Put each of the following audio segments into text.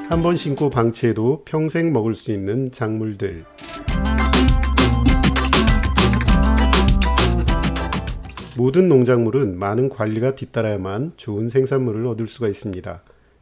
한번 심고 방치해도 평생 먹을 수 있는 작물들. 모든 농작물은 많은 관리가 뒤따라야만 좋은 생산물을 얻을 수가 있습니다.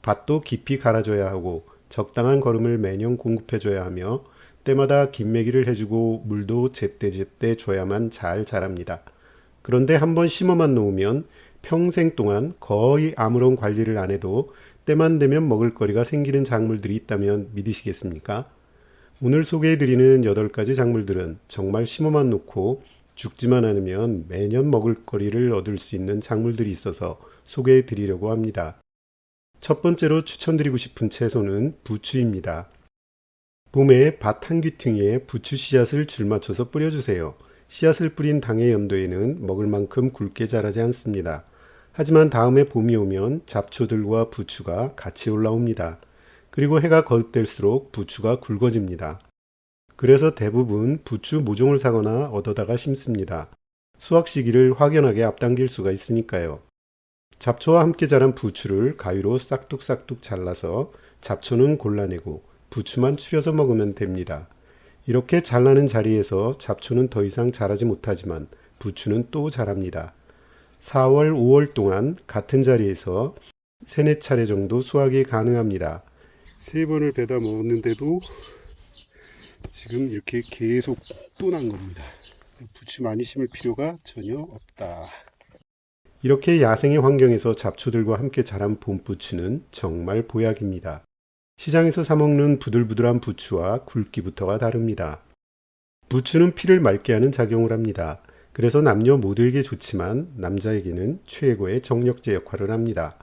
밭도 깊이 갈아줘야 하고 적당한 거름을 매년 공급해줘야 하며 때마다 김매기를 해주고 물도 제때제때 줘야만 잘 자랍니다. 그런데 한번 심어만 놓으면 평생 동안 거의 아무런 관리를 안 해도 때만 되면 먹을거리가 생기는 작물들이 있다면 믿으시겠습니까? 오늘 소개해드리는 8가지 작물들은 정말 심어만 놓고 죽지만 않으면 매년 먹을거리를 얻을 수 있는 작물들이 있어서 소개해드리려고 합니다. 첫 번째로 추천드리고 싶은 채소는 부추입니다. 봄에 밭 한 귀퉁이에 부추 씨앗을 줄 맞춰서 뿌려주세요. 씨앗을 뿌린 당의 연도에는 먹을 만큼 굵게 자라지 않습니다. 하지만 다음에 봄이 오면 잡초들과 부추가 같이 올라옵니다. 그리고 해가 거듭될수록 부추가 굵어집니다. 그래서 대부분 부추 모종을 사거나 얻어다가 심습니다. 수확 시기를 확연하게 앞당길 수가 있으니까요. 잡초와 함께 자란 부추를 가위로 싹둑싹둑 잘라서 잡초는 골라내고 부추만 추려서 먹으면 됩니다. 이렇게 잘라낸 자리에서 잡초는 더 이상 자라지 못하지만 부추는 또 자랍니다. 4월, 5월 동안 같은 자리에서 3, 4차례 정도 수확이 가능합니다. 3번을 베다 먹었는데도 지금 이렇게 계속 또 난 겁니다. 부추 많이 심을 필요가 전혀 없다. 이렇게 야생의 환경에서 잡초들과 함께 자란 봄부추는 정말 보약입니다. 시장에서 사먹는 부들부들한 부추와 굵기부터가 다릅니다. 부추는 피를 맑게 하는 작용을 합니다. 그래서 남녀 모두에게 좋지만 남자에게는 최고의 정력제 역할을 합니다.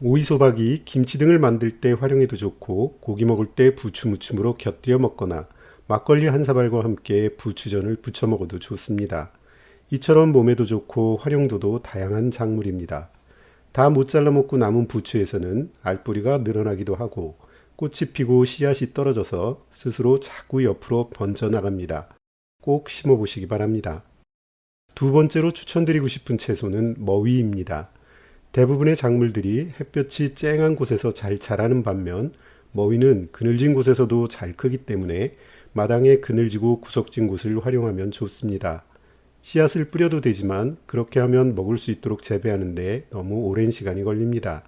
오이소박이, 김치 등을 만들 때 활용해도 좋고 고기 먹을 때 부추 무침으로 곁들여 먹거나 막걸리 한 사발과 함께 부추전을 부쳐 먹어도 좋습니다. 이처럼 몸에도 좋고 활용도도 다양한 작물입니다. 다 못 잘라 먹고 남은 부추에서는 알뿌리가 늘어나기도 하고 꽃이 피고 씨앗이 떨어져서 스스로 자꾸 옆으로 번져나갑니다. 꼭 심어보시기 바랍니다. 두 번째로 추천드리고 싶은 채소는 머위입니다. 대부분의 작물들이 햇볕이 쨍한 곳에서 잘 자라는 반면 머위는 그늘진 곳에서도 잘 크기 때문에 마당에 그늘지고 구석진 곳을 활용하면 좋습니다. 씨앗을 뿌려도 되지만 그렇게 하면 먹을 수 있도록 재배하는데 너무 오랜 시간이 걸립니다.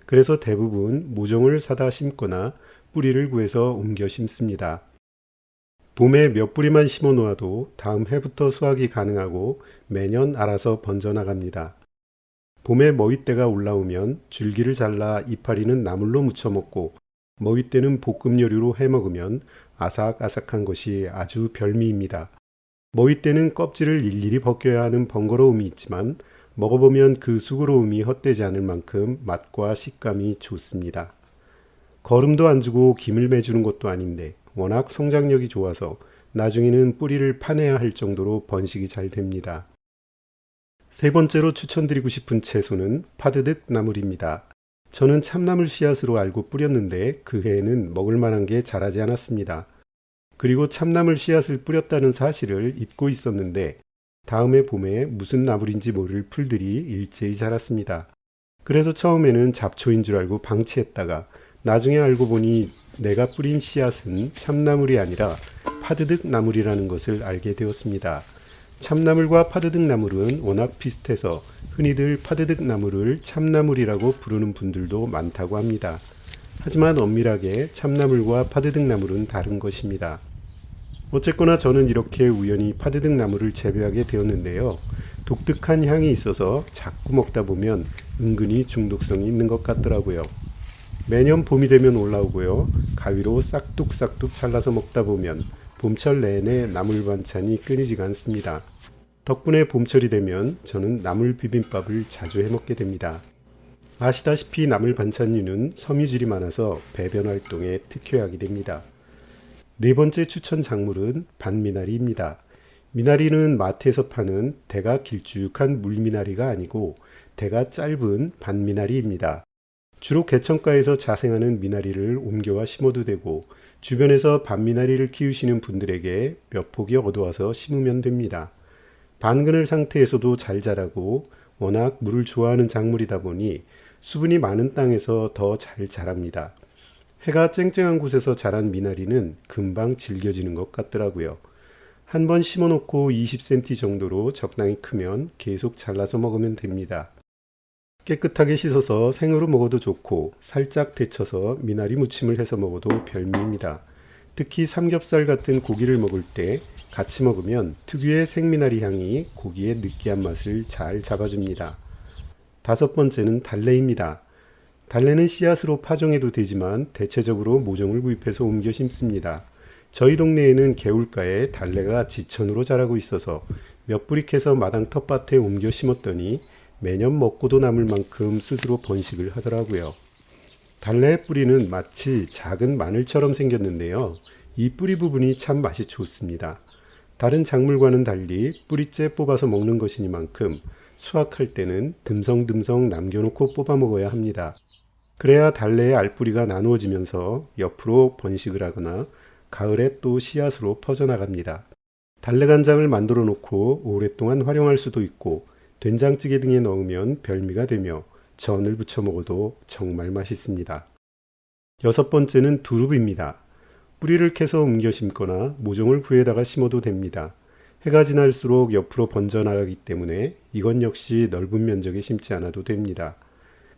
그래서 대부분 모종을 사다 심거나 뿌리를 구해서 옮겨 심습니다. 봄에 몇 뿌리만 심어 놓아도 다음 해부터 수확이 가능하고 매년 알아서 번져나갑니다. 봄에 머위때가 올라오면 줄기를 잘라 이파리는 나물로 무쳐 먹고 머위때는 볶음 요리로 해 먹으면 아삭아삭한 것이 아주 별미입니다. 머위때는 껍질을 일일이 벗겨야 하는 번거로움이 있지만 먹어보면 그 수고로움이 헛되지 않을 만큼 맛과 식감이 좋습니다. 거름도 안 주고 김을 매주는 것도 아닌데 워낙 성장력이 좋아서 나중에는 뿌리를 파내야 할 정도로 번식이 잘 됩니다. 세 번째로 추천드리고 싶은 채소는 파드득 나물입니다. 저는 참나물 씨앗으로 알고 뿌렸는데 그 해에는 먹을 만한 게 자라지 않았습니다. 그리고 참나물 씨앗을 뿌렸다는 사실을 잊고 있었는데 다음해 봄에 무슨 나물인지 모를 풀들이 일제히 자랐습니다. 그래서 처음에는 잡초인 줄 알고 방치했다가 나중에 알고 보니 내가 뿌린 씨앗은 참나물이 아니라 파드득 나물이라는 것을 알게 되었습니다. 참나물과 파드득 나물은 워낙 비슷해서 흔히들 파드득 나물을 참나물이라고 부르는 분들도 많다고 합니다. 하지만 엄밀하게 참나물과 파드득 나물은 다른 것입니다. 어쨌거나 저는 이렇게 우연히 파드득 나물을 재배하게 되었는데요. 독특한 향이 있어서 자꾸 먹다 보면 은근히 중독성이 있는 것 같더라고요. 매년 봄이 되면 올라오고요. 가위로 싹둑싹둑 잘라서 먹다 보면 봄철 내내 나물 반찬이 끊이지가 않습니다. 덕분에 봄철이 되면 저는 나물 비빔밥을 자주 해먹게 됩니다. 아시다시피 나물 반찬류는 섬유질이 많아서 배변 활동에 특효약이 됩니다. 네 번째 추천 작물은 반미나리입니다. 미나리는 마트에서 파는 대가 길쭉한 물미나리가 아니고 대가 짧은 반미나리입니다. 주로 개천가에서 자생하는 미나리를 옮겨와 심어도 되고 주변에서 반미나리를 키우시는 분들에게 몇 포기 얻어와서 심으면 됩니다. 반그늘 상태에서도 잘 자라고 워낙 물을 좋아하는 작물이다 보니 수분이 많은 땅에서 더 잘 자랍니다. 해가 쨍쨍한 곳에서 자란 미나리는 금방 질겨지는 것 같더라고요. 한 번 심어놓고 20cm 정도로 적당히 크면 계속 잘라서 먹으면 됩니다. 깨끗하게 씻어서 생으로 먹어도 좋고 살짝 데쳐서 미나리 무침을 해서 먹어도 별미입니다. 특히 삼겹살 같은 고기를 먹을 때 같이 먹으면 특유의 생미나리 향이 고기의 느끼한 맛을 잘 잡아줍니다. 다섯 번째는 달래입니다. 달래는 씨앗으로 파종해도 되지만 대체적으로 모종을 구입해서 옮겨 심습니다. 저희 동네에는 개울가에 달래가 지천으로 자라고 있어서 몇 뿌리 캐서 마당 텃밭에 옮겨 심었더니 매년 먹고도 남을 만큼 스스로 번식을 하더라고요. 달래의 뿌리는 마치 작은 마늘처럼 생겼는데요. 이 뿌리 부분이 참 맛이 좋습니다. 다른 작물과는 달리 뿌리째 뽑아서 먹는 것이니만큼 수확할 때는 듬성듬성 남겨놓고 뽑아 먹어야 합니다. 그래야 달래의 알뿌리가 나누어지면서 옆으로 번식을 하거나 가을에 또 씨앗으로 퍼져나갑니다. 달래간장을 만들어 놓고 오랫동안 활용할 수도 있고 된장찌개 등에 넣으면 별미가 되며 전을 부쳐 먹어도 정말 맛있습니다. 여섯 번째는 두릅입니다. 뿌리를 캐서 옮겨 심거나 모종을 구해다가 심어도 됩니다. 해가 지날수록 옆으로 번져나가기 때문에 이건 역시 넓은 면적에 심지 않아도 됩니다.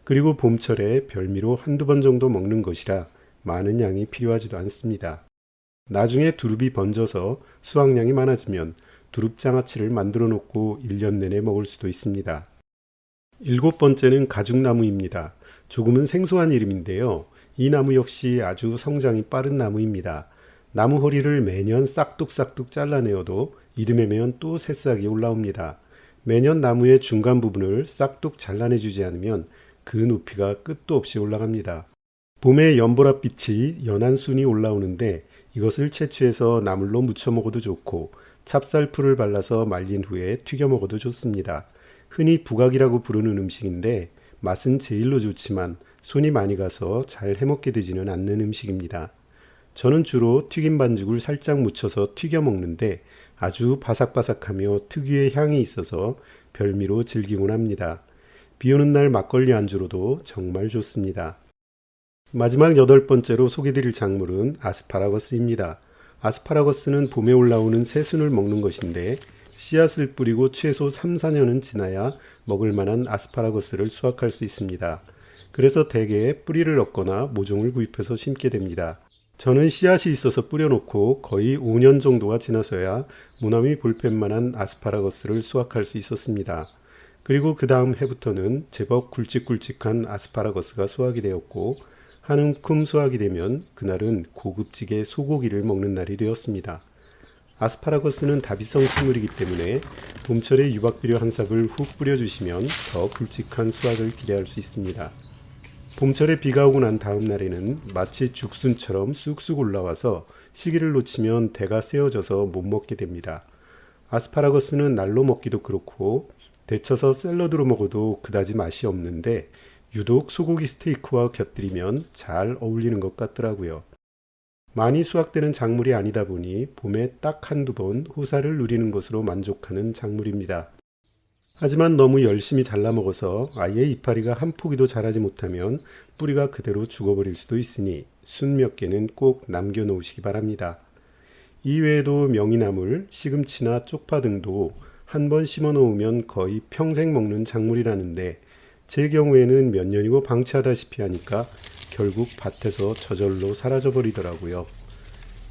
그리고 봄철에 별미로 한두 번 정도 먹는 것이라 많은 양이 필요하지도 않습니다. 나중에 두릅이 번져서 수확량이 많아지면 두릅장아찌를 만들어 놓고 1년 내내 먹을 수도 있습니다. 일곱 번째는 가죽나무입니다. 조금은 생소한 이름인데요. 이 나무 역시 아주 성장이 빠른 나무입니다. 나무 허리를 매년 싹둑싹둑 잘라내어도 이듬해면 또 새싹이 올라옵니다. 매년 나무의 중간 부분을 싹둑 잘라내주지 않으면 그 높이가 끝도 없이 올라갑니다. 봄에 연보랏빛이 연한 순이 올라오는데 이것을 채취해서 나물로 무쳐 먹어도 좋고 찹쌀풀을 발라서 말린 후에 튀겨 먹어도 좋습니다. 흔히 부각이라고 부르는 음식인데 맛은 제일로 좋지만 손이 많이 가서 잘 해먹게 되지는 않는 음식입니다. 저는 주로 튀김 반죽을 살짝 묻혀서 튀겨 먹는데 아주 바삭바삭하며 특유의 향이 있어서 별미로 즐기곤 합니다. 비 오는 날 막걸리 안주로도 정말 좋습니다. 마지막 여덟 번째로 소개드릴 작물은 아스파라거스입니다. 아스파라거스는 봄에 올라오는 새순을 먹는 것인데 씨앗을 뿌리고 최소 3, 4년은 지나야 먹을 만한 아스파라거스를 수확할 수 있습니다. 그래서 대개 뿌리를 얻거나 모종을 구입해서 심게 됩니다. 저는 씨앗이 있어서 뿌려놓고 거의 5년 정도가 지나서야 모나미 볼펜만한 아스파라거스를 수확할 수 있었습니다. 그리고 그 다음 해부터는 제법 굵직굵직한 아스파라거스가 수확이 되었고 한 움큼 수확이 되면 그날은 고급지게 소고기를 먹는 날이 되었습니다. 아스파라거스는 다비성 식물이기 때문에 봄철에 유박비료 한 삽을 훅 뿌려주시면 더 굵직한 수확을 기대할 수 있습니다. 봄철에 비가 오고 난 다음 날에는 마치 죽순처럼 쑥쑥 올라와서 시기를 놓치면 대가 세어져서 못 먹게 됩니다. 아스파라거스는 날로 먹기도 그렇고 데쳐서 샐러드로 먹어도 그다지 맛이 없는데 유독 소고기 스테이크와 곁들이면 잘 어울리는 것 같더라고요. 많이 수확되는 작물이 아니다 보니 봄에 딱 한두 번 호사를 누리는 것으로 만족하는 작물입니다. 하지만 너무 열심히 잘라 먹어서 아예 이파리가 한 포기도 자라지 못하면 뿌리가 그대로 죽어버릴 수도 있으니 순 몇 개는 꼭 남겨놓으시기 바랍니다. 이외에도 명이나물, 시금치나 쪽파 등도 한 번 심어 놓으면 거의 평생 먹는 작물이라는데 제 경우에는 몇 년이고 방치하다시피 하니까 결국 밭에서 저절로 사라져 버리더라고요.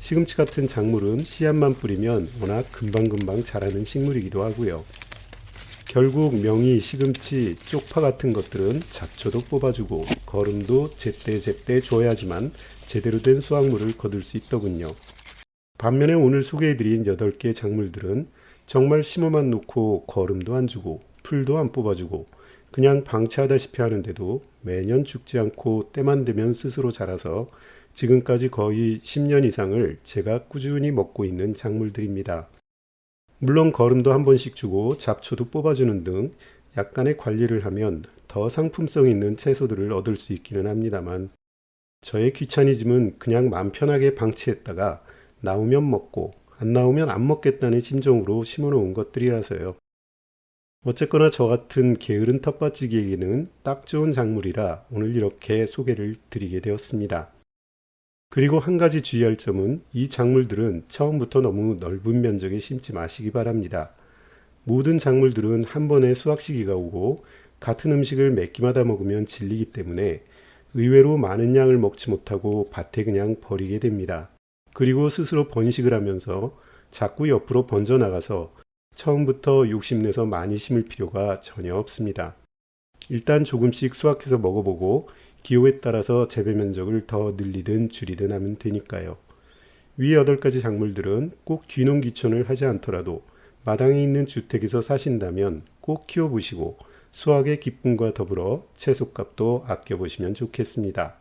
시금치 같은 작물은 씨앗만 뿌리면 워낙 금방금방 자라는 식물이기도 하고요. 결국 명이, 시금치, 쪽파 같은 것들은 잡초도 뽑아주고 거름도 제때제때 줘야지만 제대로 된 수확물을 거둘 수 있더군요. 반면에 오늘 소개해드린 8개 작물들은 정말 심어만 놓고 거름도 안 주고 풀도 안 뽑아주고 그냥 방치하다시피 하는데도 매년 죽지 않고 때만 되면 스스로 자라서 지금까지 거의 10년 이상을 제가 꾸준히 먹고 있는 작물들입니다. 물론 거름도 한 번씩 주고 잡초도 뽑아주는 등 약간의 관리를 하면 더 상품성 있는 채소들을 얻을 수 있기는 합니다만 저의 귀차니즘은 그냥 맘 편하게 방치했다가 나오면 먹고 안 나오면 안 먹겠다는 심정으로 심어놓은 것들이라서요. 어쨌거나 저 같은 게으른 텃밭지기에게는 딱 좋은 작물이라 오늘 이렇게 소개를 드리게 되었습니다. 그리고 한 가지 주의할 점은 이 작물들은 처음부터 너무 넓은 면적에 심지 마시기 바랍니다. 모든 작물들은 한 번에 수확 시기가 오고 같은 음식을 몇 끼마다 먹으면 질리기 때문에 의외로 많은 양을 먹지 못하고 밭에 그냥 버리게 됩니다. 그리고 스스로 번식을 하면서 자꾸 옆으로 번져나가서 처음부터 욕심내서 많이 심을 필요가 전혀 없습니다. 일단 조금씩 수확해서 먹어보고 기호에 따라서 재배 면적을 더 늘리든 줄이든 하면 되니까요. 위 8가지 작물들은 꼭 귀농 귀촌을 하지 않더라도 마당에 있는 주택에서 사신다면 꼭 키워보시고 수확의 기쁨과 더불어 채소값도 아껴보시면 좋겠습니다.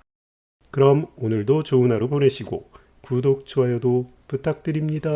그럼 오늘도 좋은 하루 보내시고 구독, 좋아요도 부탁드립니다.